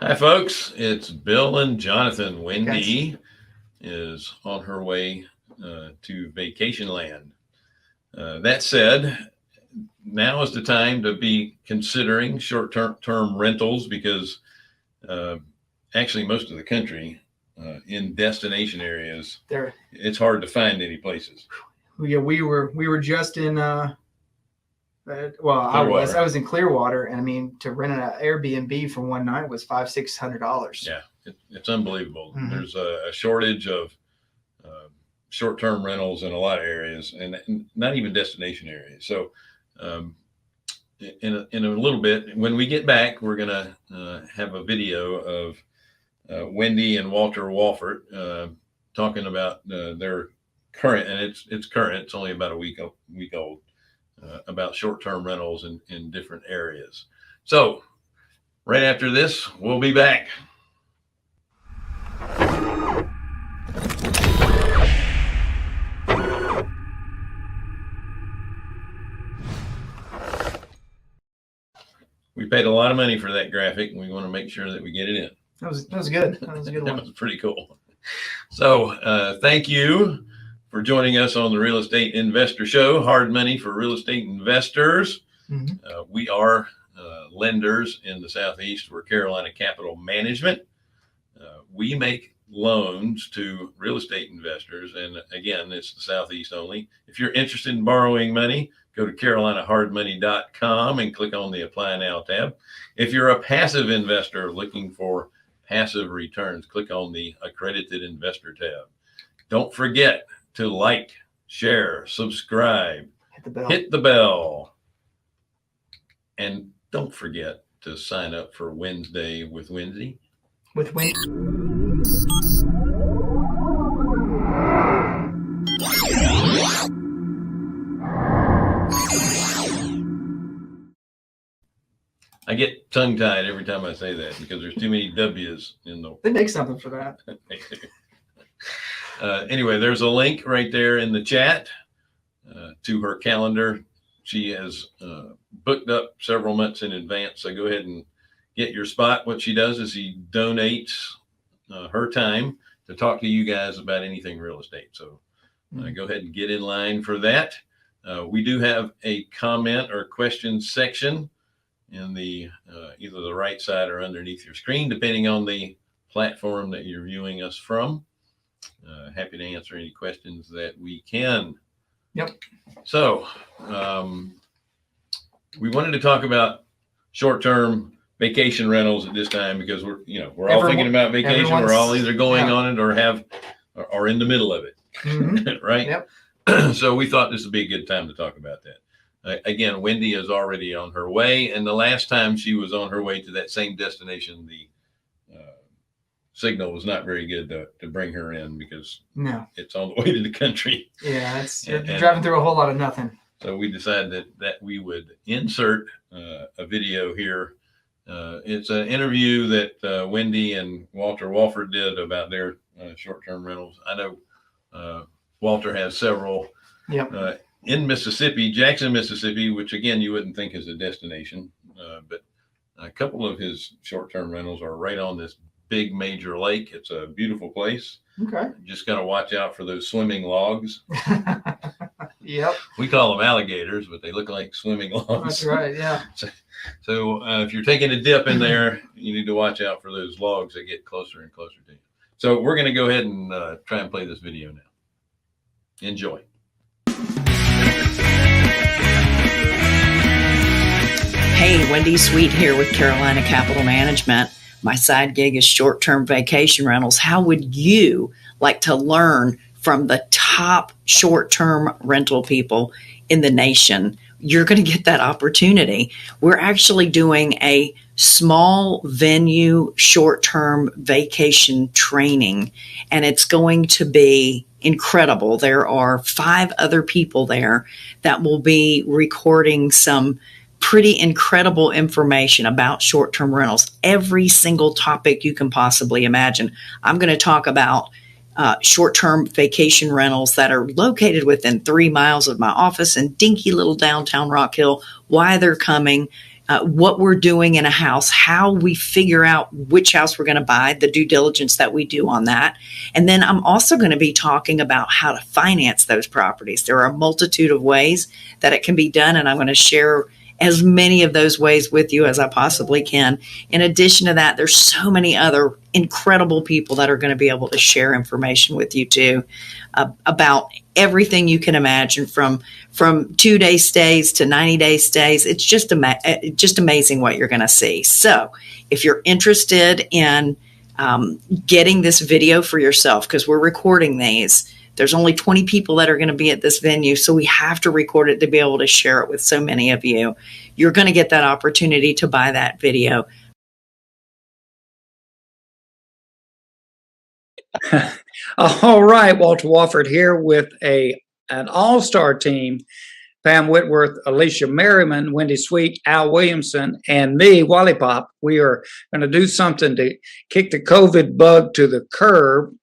Hi, folks. It's Bill and Jonathan. Wendy is on her way to vacation land. That said, now is the time to be considering short-term rentals because actually most of the country in destination areas, it's hard to find any places. Yeah, we were just in I was in Clearwater, and I mean, to rent an Airbnb for one night was $500-600. Yeah, it's unbelievable. Mm-hmm. There's a shortage of short-term rentals in a lot of areas, and not even destination areas. So, in a little bit, when we get back, we're gonna have a video of Wendy and Walter Walford talking about their current, and it's current. It's only about a week old. About short-term rentals in different areas. So right after this, we'll be back. We paid a lot of money for that graphic, and we want to make sure that we get it in. That was good. That was a good one. That was pretty cool. So thank you for joining us on the Real Estate Investor Show, Hard Money for Real Estate Investors. Mm-hmm. We are lenders in the Southeast. We're Carolina Capital Management. We make loans to real estate investors. And again, it's the Southeast only. If you're interested in borrowing money, go to carolinahardmoney.com and click on the Apply Now tab. If you're a passive investor looking for passive returns, click on the Accredited Investor tab. Don't forget to like, share, subscribe, hit the bell, and don't forget to sign up for Wednesday with Wendy. With Wendy. I get tongue-tied every time I say that because there's too many W's in the... They make something for that. Anyway, there's a link right there in the chat to her calendar. She has booked up several months in advance, so go ahead and get your spot. What she does is she donates her time to talk to you guys about anything real estate. So go ahead and get in line for that. We do have a comment or question section in the either the right side or underneath your screen, depending on the platform that you're viewing us from. Happy to answer any questions that we can. Yep. So we wanted to talk about short-term vacation rentals at this time because we're all thinking about vacation. We're all either going on it or in the middle of it, mm-hmm. Right? Yep. So we thought this would be a good time to talk about that. Again, Wendy is already on her way, and the last time she was on her way to that same destination, the signal was not very good to bring her in because it's on the way to the country. Yeah, you're driving through a whole lot of nothing. So we decided that we would insert a video here. It's an interview that Wendy and Walter Walford did about their short-term rentals. I know Walter has several in Mississippi, Jackson, Mississippi, which again, you wouldn't think is a destination, but a couple of his short-term rentals are right on this big major lake. It's a beautiful place. Okay. Just got to watch out for those swimming logs. Yep. We call them alligators, but they look like swimming logs. That's right. Yeah. So if you're taking a dip in there, you need to watch out for those logs that get closer and closer to you. So we're going to go ahead and try and play this video now. Enjoy. Hey, Wendy Sweet here with Carolina Capital Management. My side gig is short-term vacation rentals. How would you like to learn from the top short-term rental people in the nation? You're going to get that opportunity. We're actually doing a small venue short-term vacation training, and it's going to be incredible. There are 5 other people there that will be recording some pretty incredible information about short-term rentals, every single topic you can possibly imagine. I'm going to talk about short-term vacation rentals that are located within 3 miles of my office in dinky little downtown Rock Hill, why they're coming, what we're doing in a house, how we figure out which house we're going to buy, the due diligence that we do on that. And then I'm also going to be talking about how to finance those properties. There are a multitude of ways that it can be done, and I'm going to share as many of those ways with you as I possibly can. In addition to that, there's so many other incredible people that are going to be able to share information with you too, about everything you can imagine, from 2-day stays to 90-day stays. It's just amazing what you're going to see. So if you're interested in getting this video for yourself, because we're recording these, there's only 20 people that are going to be at this venue, so we have to record it to be able to share it with so many of you. You're going to get that opportunity to buy that video. All right, Walter Walford here with an all-star team. Pam Whitworth, Alicia Merriman, Wendy Sweet, Al Williamson, and me, Wally Pop. We are going to do something to kick the COVID bug to the curb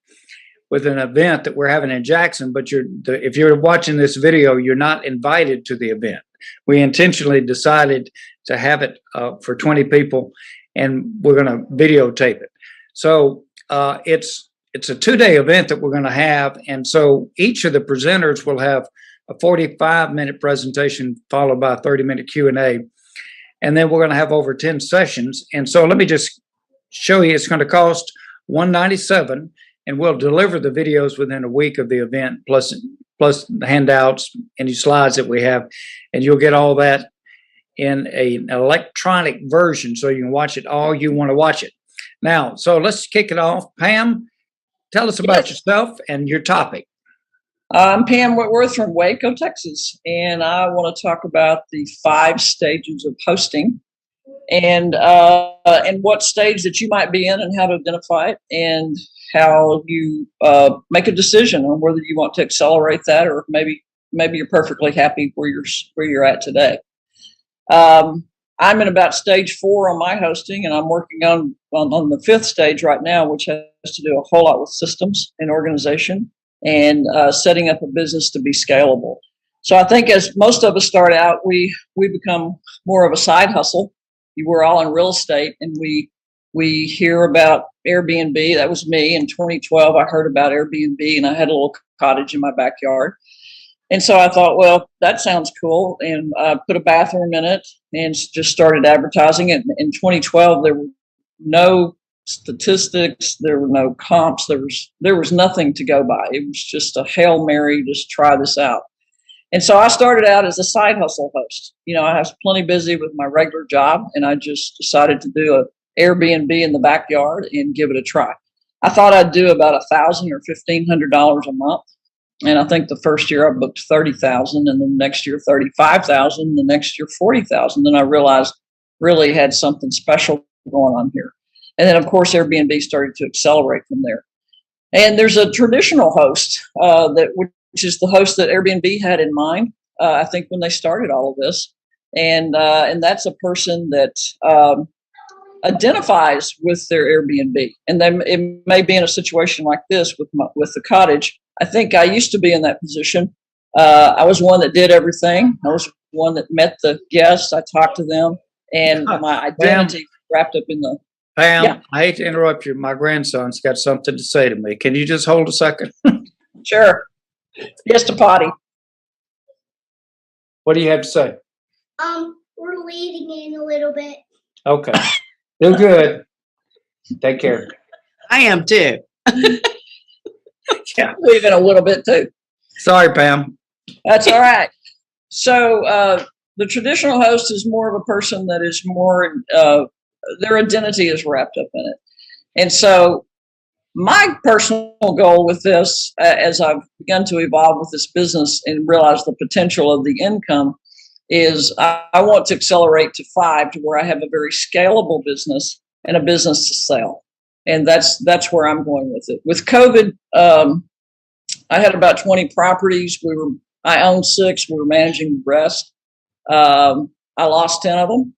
with an event that we're having in Jackson. But if you're watching this video, you're not invited to the event. We intentionally decided to have it for 20 people, and we're going to videotape it. So it's a 2-day event that we're going to have. And so each of the presenters will have a 45-minute presentation followed by a 30-minute Q&A. And then we're going to have over 10 sessions. And so let me just show you, it's going to cost $197, and we'll deliver the videos within a week of the event, plus the handouts, any slides that we have. And you'll get all that in an electronic version, so you can watch it all you want to watch it. Now, so let's kick it off. Pam, tell us about yourself and your topic. I'm Pam Whitworth from Waco, Texas, and I want to talk about the 5 stages of hosting, and what stage that you might be in, and how to identify it, and how you make a decision on whether you want to accelerate that, or maybe you're perfectly happy where you're at today. I'm in about stage 4 on my hosting, and I'm working on the 5th stage right now, which has to do a whole lot with systems and organization, and setting up a business to be scalable. So I think as most of us start out, we become more of a side hustle. We're all in real estate, and we hear about Airbnb. That was me in 2012. I heard about Airbnb, and I had a little cottage in my backyard. And so I thought, well, that sounds cool, and put a bathroom in it and just started advertising it. In 2012, there were no statistics, there were no comps, there was nothing to go by. It was just a Hail Mary, just try this out. And so I started out as a side hustle host. I was plenty busy with my regular job, and I just decided to do an Airbnb in the backyard and give it a try. I thought I'd do about $1,000 or $1,500 a month. And I think the first year I booked 30,000, and then the next year 35,000, the next year 40,000. Then I realized really had something special going on here. And then of course Airbnb started to accelerate from there. And there's a traditional host which is the host that Airbnb had in mind. I think when they started all of this, and that's a person that identifies with their Airbnb, and then it may be in a situation like this with the cottage. I think I used to be in that position. I was one that did everything. I was one that met the guests. I talked to them, and my identity wrapped up in the. Pam, Yeah. I hate to interrupt you. My grandson's got something to say to me. Can you just hold a second? Sure. Just a potty. What do you have to say? We're leading in a little bit. Okay. Do good. Take care. I am too. Yeah, leaving a little bit too. Sorry, Pam. That's all right. So the traditional host is more of a person that is more, their identity is wrapped up in it. And so my personal goal with this, as I've begun to evolve with this business and realize the potential of the income, is I want to accelerate to 5, to where I have a very scalable business and a business to sell. And that's where I'm going with it. With COVID, I had about 20 properties. I owned 6. We were managing the rest. I lost 10 of them.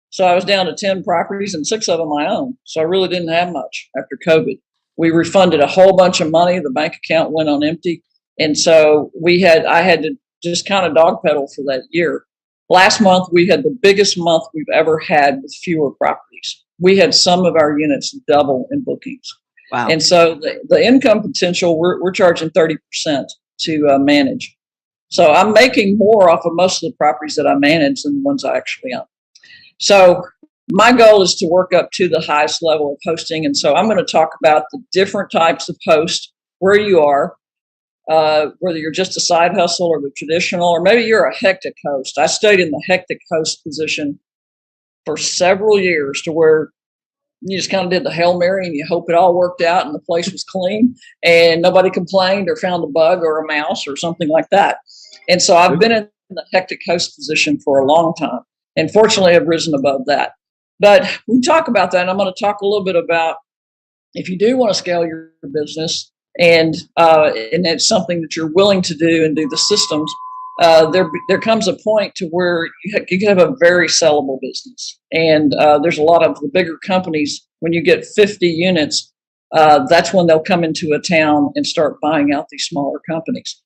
So I was down to 10 properties, and 6 of them I owned. So I really didn't have much after COVID. We refunded a whole bunch of money. The bank account went on empty. And so I had to just kind of dog pedal for that year. Last month, we had the biggest month we've ever had with fewer properties. We had some of our units double in bookings. Wow. And so the income potential, we're charging 30% to manage. So I'm making more off of most of the properties that I manage than the ones I actually own. So my goal is to work up to the highest level of hosting. And so I'm going to talk about the different types of host, where you are, whether you're just a side hustle or the traditional, or maybe you're a hectic host. I stayed in the hectic host position for several years to where you just kind of did the Hail Mary and you hope it all worked out and the place was clean and nobody complained or found a bug or a mouse or something like that. And so I've been in the hectic host position for a long time. And fortunately, I've risen above that. But we talk about that, and I'm going to talk a little bit about if you do want to scale your business and it's something that you're willing to do and do the systems, there comes a point to where you can have a very sellable business. And there's a lot of the bigger companies, when you get 50 units, that's when they'll come into a town and start buying out these smaller companies.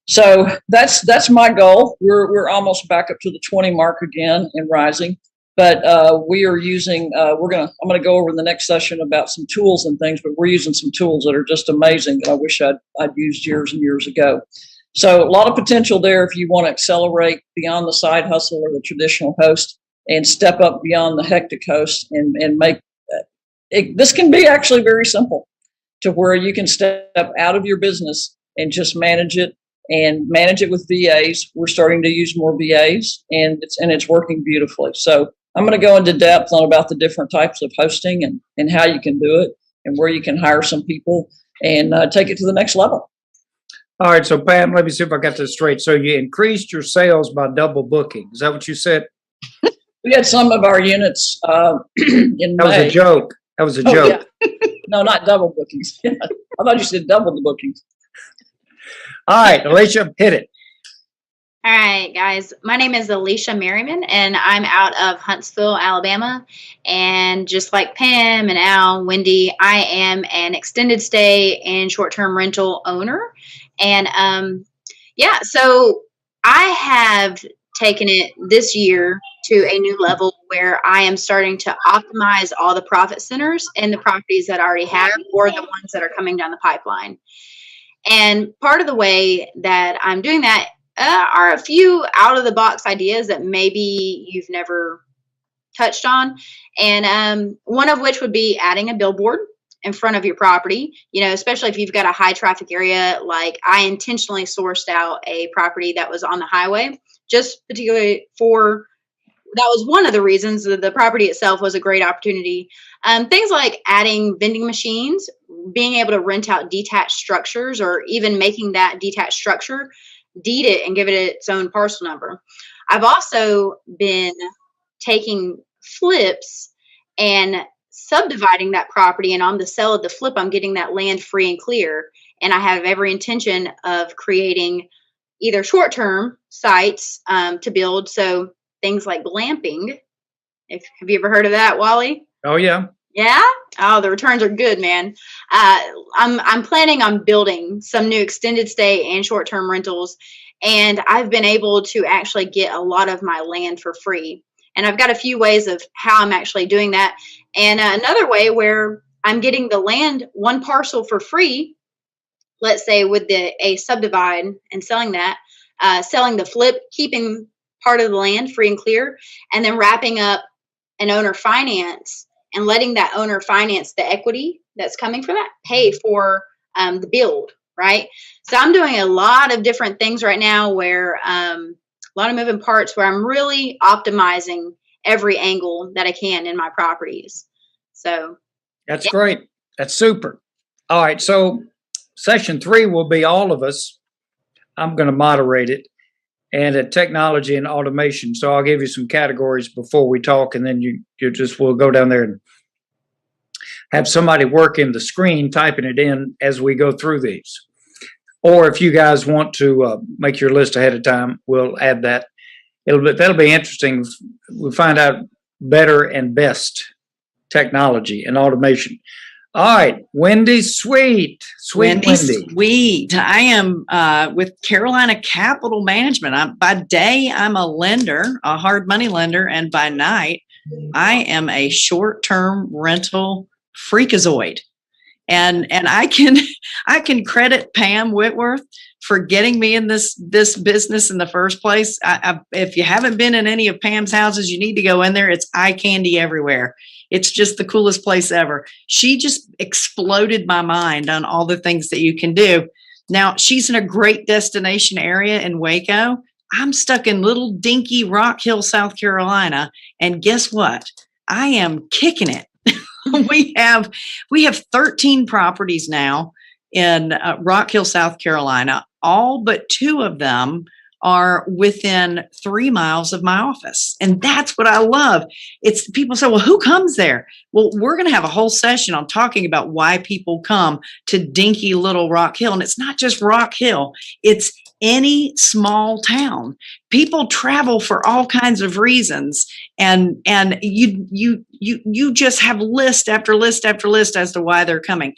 So that's my goal. We're almost back up to the 20 mark again and rising. But we are using, I'm going to go over in the next session about some tools and things, but we're using some tools that are just amazing that I wish I'd used years and years ago. So a lot of potential there if you want to accelerate beyond the side hustle or the traditional host and step up beyond the hectic host and make it. This can be actually very simple to where you can step out of your business and just manage it with VAs. We're starting to use more VAs and it's working beautifully. So I'm going to go into depth on about the different types of hosting and how you can do it and where you can hire some people and take it to the next level. All right. So Pam, let me see if I got this straight. So you increased your sales by double booking. Is that what you said? We had some of our units in That was May. a joke. That was a joke. Yeah. No, not double bookings. I thought you said double the bookings. All right, Alicia, hit it. All right, guys. My name is Alicia Merriman, and I'm out of Huntsville, Alabama. And just like Pam and Al, Wendy, I am an extended stay and short-term rental owner. And so I have taken it this year to a new level where I am starting to optimize all the profit centers in the properties that I already have or the ones that are coming down the pipeline. And part of the way that I'm doing that are a few out-of-the-box ideas that maybe you've never touched on. And one of which would be adding a billboard in front of your property, especially if you've got a high-traffic area. Like I intentionally sourced out a property that was on the highway, just particularly that was one of the reasons that the property itself was a great opportunity. Things like adding vending machines, being able to rent out detached structures, or even making that detached structure, deed it and give it its own parcel number. I've also been taking flips and subdividing that property, and on the sale of the flip, I'm getting that land free and clear. And I have every intention of creating either short-term sites to build. So things like glamping. Have you ever heard of that, Wally? Oh, yeah. Yeah? Oh, the returns are good, man. I'm planning on building some new extended stay and short-term rentals, and I've been able to actually get a lot of my land for free. And I've got a few ways of how I'm actually doing that. And another way where I'm getting the land, one parcel for free, let's say with a subdivide and selling that, selling the flip, keeping part of the land free and clear, and then wrapping up an owner finance and letting that owner finance the equity that's coming from that, pay for the build, right? So I'm doing a lot of different things right now where a lot of moving parts where I'm really optimizing every angle that I can in my properties. So that's great. That's super. All right. So session 3 will be all of us. I'm going to moderate it. And at technology and automation. So I'll give you some categories before we talk, and then we'll go down there and have somebody working the screen, typing it in as we go through these. Or if you guys want to make your list ahead of time, we'll add that. That'll be interesting. We'll find out better and best technology and automation. All right, Wendy Sweet. Sweet Wendy Wendy. Sweet. I am with Carolina Capital Management. By day, I'm a lender, a hard money lender, and by night, I am a short-term rental freakazoid. And I can credit Pam Whitworth for getting me in this business in the first place. If you haven't been in any of Pam's houses, you need to go in there. It's eye candy everywhere. It's just the coolest place ever. She just exploded my mind on all the things that you can do. Now, she's in a great destination area in Waco. I'm stuck in little dinky Rock Hill, South Carolina. And guess what? I am kicking it. We have 13 properties now in Rock Hill, South Carolina. All but 2 of them are within 3 miles of my office. And that's what I love. It's people say, well, who comes there? Well, we're going to have a whole session on talking about why people come to dinky little Rock Hill. And it's not just Rock Hill. It's any small town. People travel for all kinds of reasons. And you just have list after list after list as to why they're coming.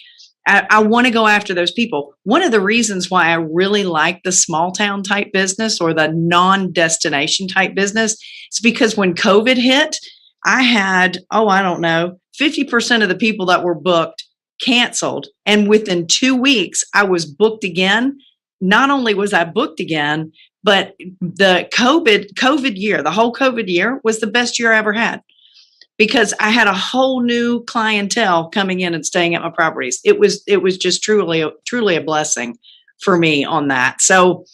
I want to go after those people. One of the reasons why I really like the small town type business or the non-destination type business is because when COVID hit, I had, I don't know, 50% of the people that were booked canceled. And within 2 weeks, I was booked again. Not only was I booked again, but the COVID year, the whole COVID year was the best year I ever had. Because I had a whole new clientele coming in and staying at my properties. It was just truly a blessing for me on that. So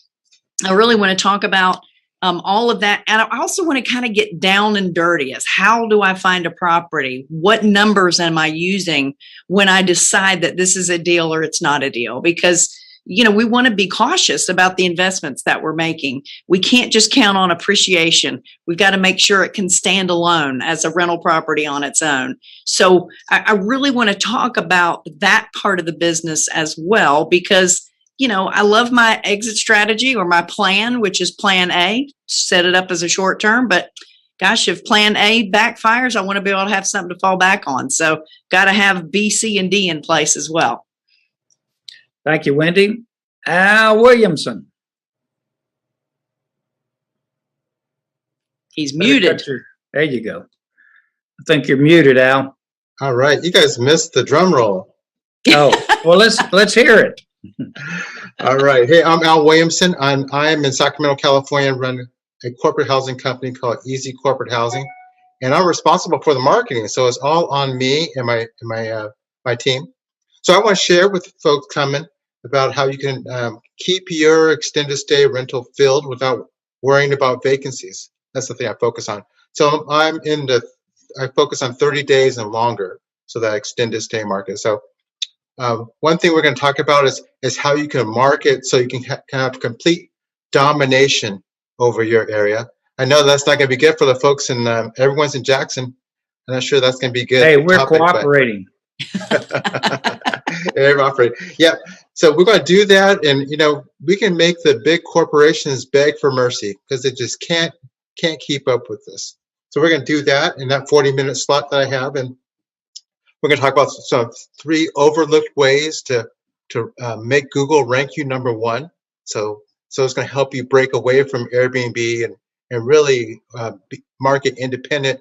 I really want to talk about all of that. And I also want to kind of get down and dirty as how do I find a property? What numbers am I using when I decide that this is a deal or it's not a deal? Because we want to be cautious about the investments that we're making. We can't just count on appreciation. We've got to make sure it can stand alone as a rental property on its own. So I really want to talk about that part of the business as well, because, I love my exit strategy or my plan, which is plan A, set it up as a short term. But gosh, if plan A backfires, I want to be able to have something to fall back on. So got to have B, C, and D in place as well. Thank you, Wendy. Al Williamson. He's muted. There you go. I think you're muted, Al. All right, you guys missed the drum roll. Oh, well, let's hear it. All right. Hey, I'm Al Williamson. I'm in Sacramento, California, and run a corporate housing company called Easy Corporate Housing, and I'm responsible for the marketing. So it's all on me and my team. So I want to share with folks coming about how you can keep your extended stay rental filled without worrying about vacancies. That's the thing I focus on. So I focus on 30 days and longer, so that extended stay market. So one thing we're going to talk about is how you can market so you can have complete domination over your area. I know that's not going to be good for the folks in everyone's in Jackson. I'm not sure that's going to be good. Hey, we're cooperating. Yeah. So we're going to do that, and we can make the big corporations beg for mercy because they just can't keep up with this. So we're going to do that in that 40-minute slot that I have, and we're going to talk about some 3 overlooked ways to make Google rank you #1. So it's going to help you break away from Airbnb and really market independent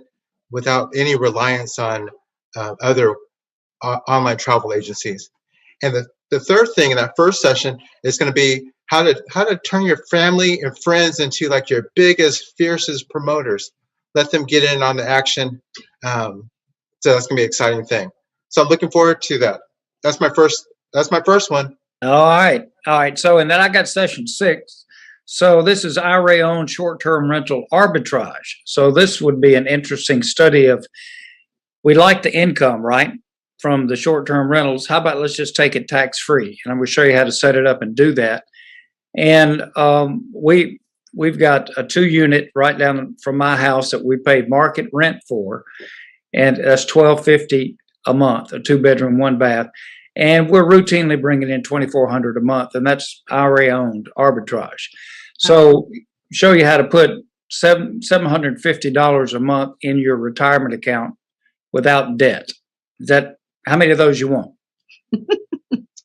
without any reliance on other online travel agencies. And the third thing in that first session is going to be how to turn your family and friends into like your biggest, fiercest promoters. Let them get in on the action. So that's going to be an exciting thing. So I'm looking forward to that. That's my first one. All right. So, and then I got session 6. So this is IRA-owned short-term rental arbitrage. So this would be an interesting study of, we like the income, right, from the short-term rentals. How about let's just take it tax-free? And I'm going to show you how to set it up and do that. And we've got a 2-unit right down from my house that we paid market rent for, and that's $1,250 a month, a 2-bedroom, 1-bath. And we're routinely bringing in $2,400 a month, and that's IRA-owned arbitrage. So show you how to put $750 a month in your retirement account without debt. Is that How many of those you want?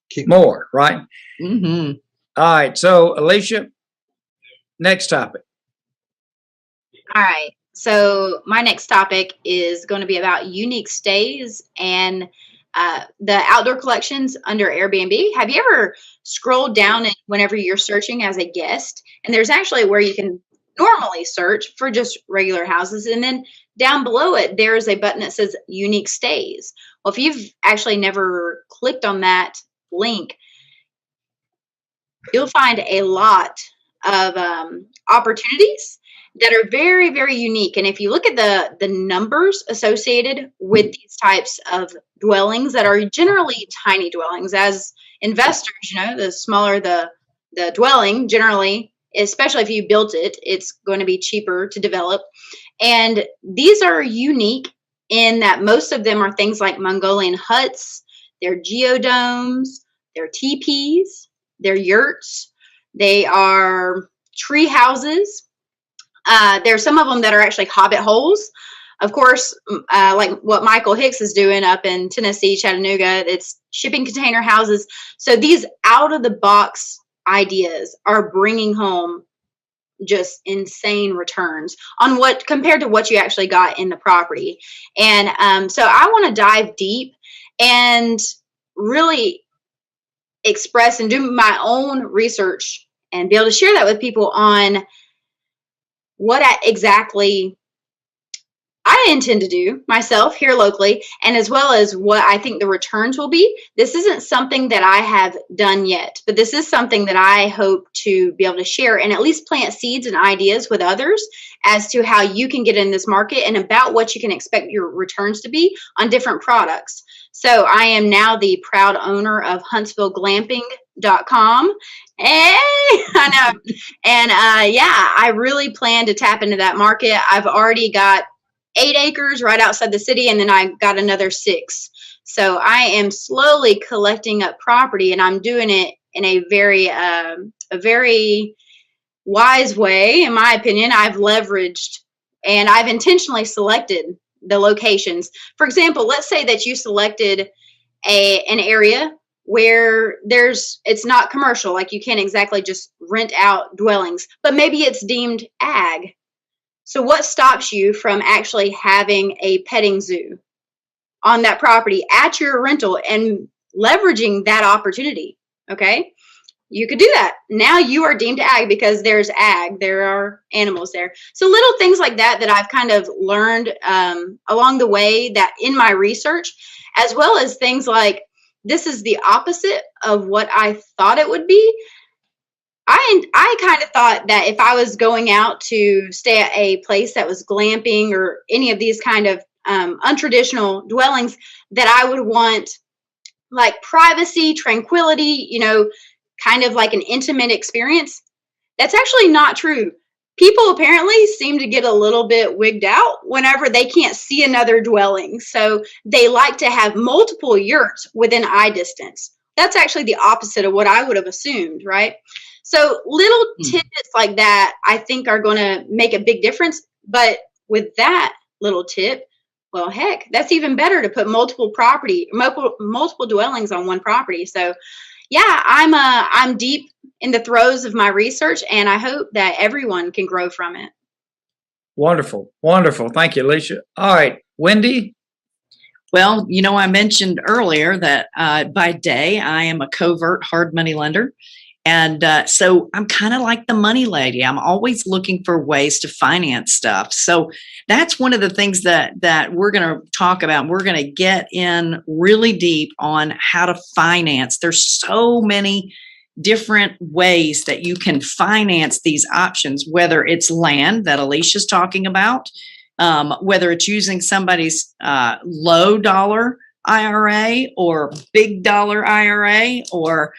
Keep More, right? Mm-hmm. All right. So, Alicia, next topic. All right. So my next topic is going to be about unique stays and the outdoor collections under Airbnb. Have you ever scrolled down and whenever you're searching as a guest, and there's actually where you can normally search for just regular houses, and then down below it there's a button that says unique stays. Well, if you've actually never clicked on that link, you'll find a lot of opportunities that are very, very unique. And if you look at the numbers associated with these types of dwellings that are generally tiny dwellings, as investors, the smaller the dwelling, generally, especially if you built it, it's going to be cheaper to develop. And these are unique in that most of them are things like Mongolian huts, they're geodomes, they're teepees, they're yurts, they are tree houses. There's some of them that are actually hobbit holes. Of course, like what Michael Hicks is doing up in Tennessee, Chattanooga, it's shipping container houses. So these out of the box ideas are bringing home just insane returns on what compared to what you actually got in the property. And so I want to dive deep and really express and do my own research and be able to share that with people on what exactly I intend to do myself here locally, and as well as what I think the returns will be. This isn't something that I have done yet, but this is something that I hope to be able to share and at least plant seeds and ideas with others as to how you can get in this market and about what you can expect your returns to be on different products. So I am now the proud owner of HuntsvilleGlamping.com. Hey, I know. And I really plan to tap into that market. I've already got 8 acres right outside the city, and then I got another 6. So I am slowly collecting up property, and I'm doing it in a very wise way, in my opinion. I've leveraged and I've intentionally selected the locations. For example, let's say that you selected an area where it's not commercial, like you can't exactly just rent out dwellings, but maybe it's deemed ag. So what stops you from actually having a petting zoo on that property at your rental and leveraging that opportunity? Okay, you could do that. Now you are deemed ag because there's ag, there are animals there. So little things like that I've kind of learned along the way that in my research, as well as things like this is the opposite of what I thought it would be. I kind of thought that if I was going out to stay at a place that was glamping or any of these kind of untraditional dwellings, that I would want like privacy, tranquility, kind of like an intimate experience. That's actually not true. People apparently seem to get a little bit wigged out whenever they can't see another dwelling. So they like to have multiple yurts within eye distance. That's actually the opposite of what I would have assumed, right? So little tidbits like that, I think, are going to make a big difference. But with that little tip, well, heck, that's even better to put multiple dwellings on one property. So, yeah, I'm deep in the throes of my research, and I hope that everyone can grow from it. Wonderful. Wonderful. Thank you, Alicia. All right, Wendy. Well, I mentioned earlier that by day I am a covert hard money lender. And so I'm kind of like the money lady. I'm always looking for ways to finance stuff. So that's one of the things that we're going to talk about. We're going to get in really deep on how to finance. There's so many different ways that you can finance these options, whether it's land that Alicia's talking about, whether it's using somebody's low dollar IRA or big dollar IRA, or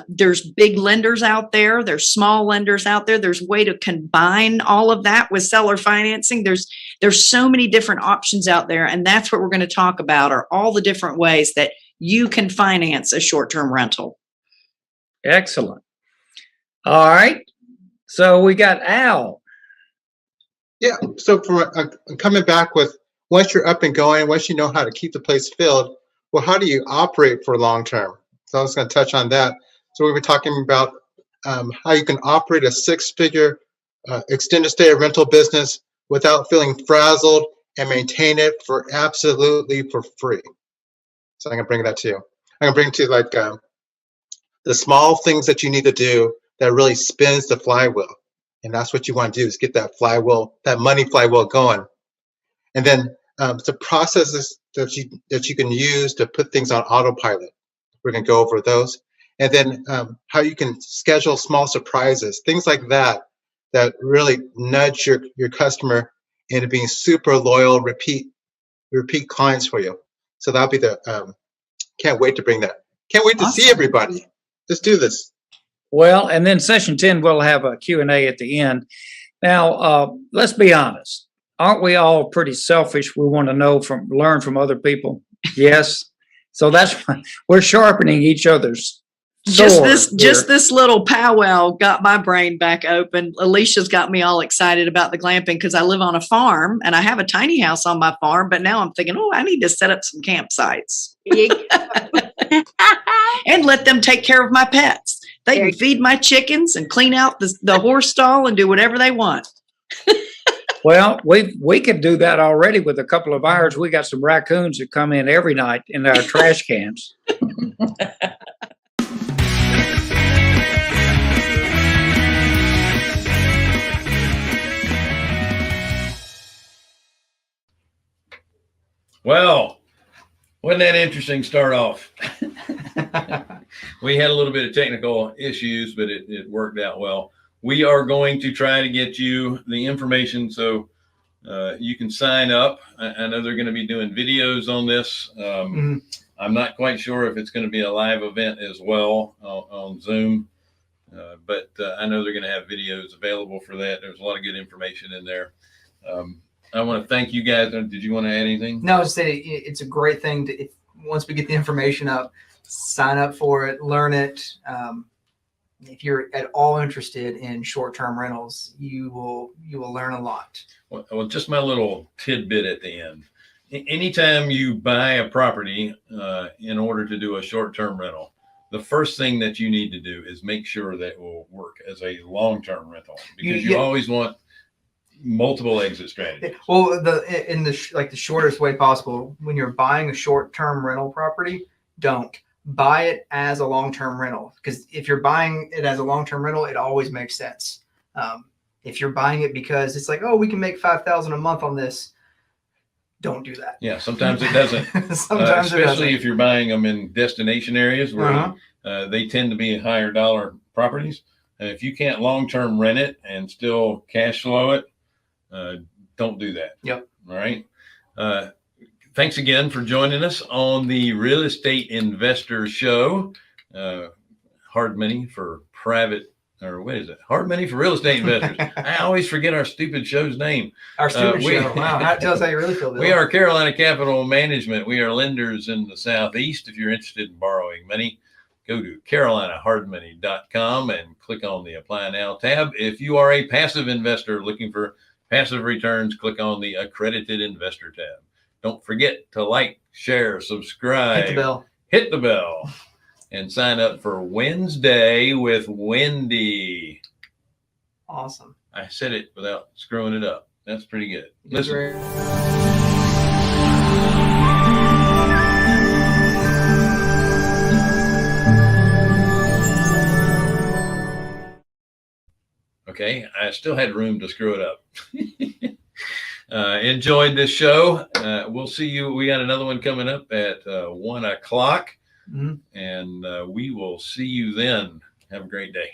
there's big lenders out there, there's small lenders out there. There's a way to combine all of that with seller financing. There's so many different options out there, and that's what we're going to talk about, are all the different ways that you can finance a short-term rental. Excellent. All right. So we got Al. Yeah. So I'm coming back with, once you're up and going, once you know how to keep the place filled, Well, how do you operate for long term? So I was going to touch on that. So we were talking about how you can operate a six-figure extended stay rental business without feeling frazzled and maintain it for absolutely for free. So I'm going to bring that to you. I'm going to bring to you like the small things that you need to do that really spins the flywheel. And that's what you want to do, is get that flywheel, that money flywheel going. And then the processes that you can use to put things on autopilot. We're going to go over those. And then how you can schedule small surprises, things like that, that really nudge your customer into being super loyal, repeat clients for you. So that'll be the, can't wait to bring that. Can't wait to see Awesome. everybody. Let's do this. Well, and then session 10, we'll have a Q&A at the end. Now, let's be honest. Aren't we all pretty selfish? We want to learn from other people. Yes. So that's why we're sharpening each other's Just sword here. this little powwow got my brain back open. Alicia's got me all excited about the glamping because I live on a farm and I have a tiny house on my farm, but now I'm thinking, oh, I need to set up some campsites and let them take care of my pets. They can feed my chickens and clean out the horse stall and do whatever they want. Well, we could do that already with a couple of ours. We got some raccoons that come in every night in our trash cans. Well, wasn't that interesting start off? We had a little bit of technical issues, but it worked out well. We are going to try to get you the information so you can sign up. I know they're going to be doing videos on this. I'm not quite sure if it's going to be a live event as well on Zoom, but I know they're going to have videos available for that. There's a lot of good information in there. I want to thank you guys. Did you want to add anything? No, just say it's a great thing to, once we get the information up, sign up for it, learn it. If you're at all interested in short-term rentals, you will learn a lot. Well, just my little tidbit at the end. Anytime you buy a property in order to do a short-term rental, the first thing that you need to do is make sure that it will work as a long-term rental, because you always want multiple exit strategies. Well, the shortest way possible, when you're buying a short-term rental property, don't buy it as a long-term rental, because if you're buying it as a long-term rental, it always makes sense. If you're buying it because it's like, oh, we can make $5,000 a month on this, don't do that. Yeah, sometimes it doesn't. Sometimes it especially doesn't. if you're buying them in destination areas where they tend to be higher dollar properties. If you can't long-term rent it and still cash flow it, don't do that. Yep. All right. Thanks again for joining us on the Real Estate Investor Show. Hard money for private, or what is it? Hard money for real estate investors. I always forget our stupid show's name. Our stupid show. Wow. Tell us how you really feel, Bill. We are Carolina Capital Management. We are lenders in the Southeast. If you're interested in borrowing money, go to carolinahardmoney.com and click on the Apply Now tab. If you are a passive investor looking for passive returns, click on the Accredited Investor tab. Don't forget to like, share, subscribe. Hit the bell. Hit the bell. And sign up for Wednesday with Wendy. Awesome. I said it without screwing it up. That's pretty good. Listen. Okay, I still had room to screw it up. Enjoyed this show. We'll see you. We got another one coming up at 1 o'clock. And we will see you then. Have a great day.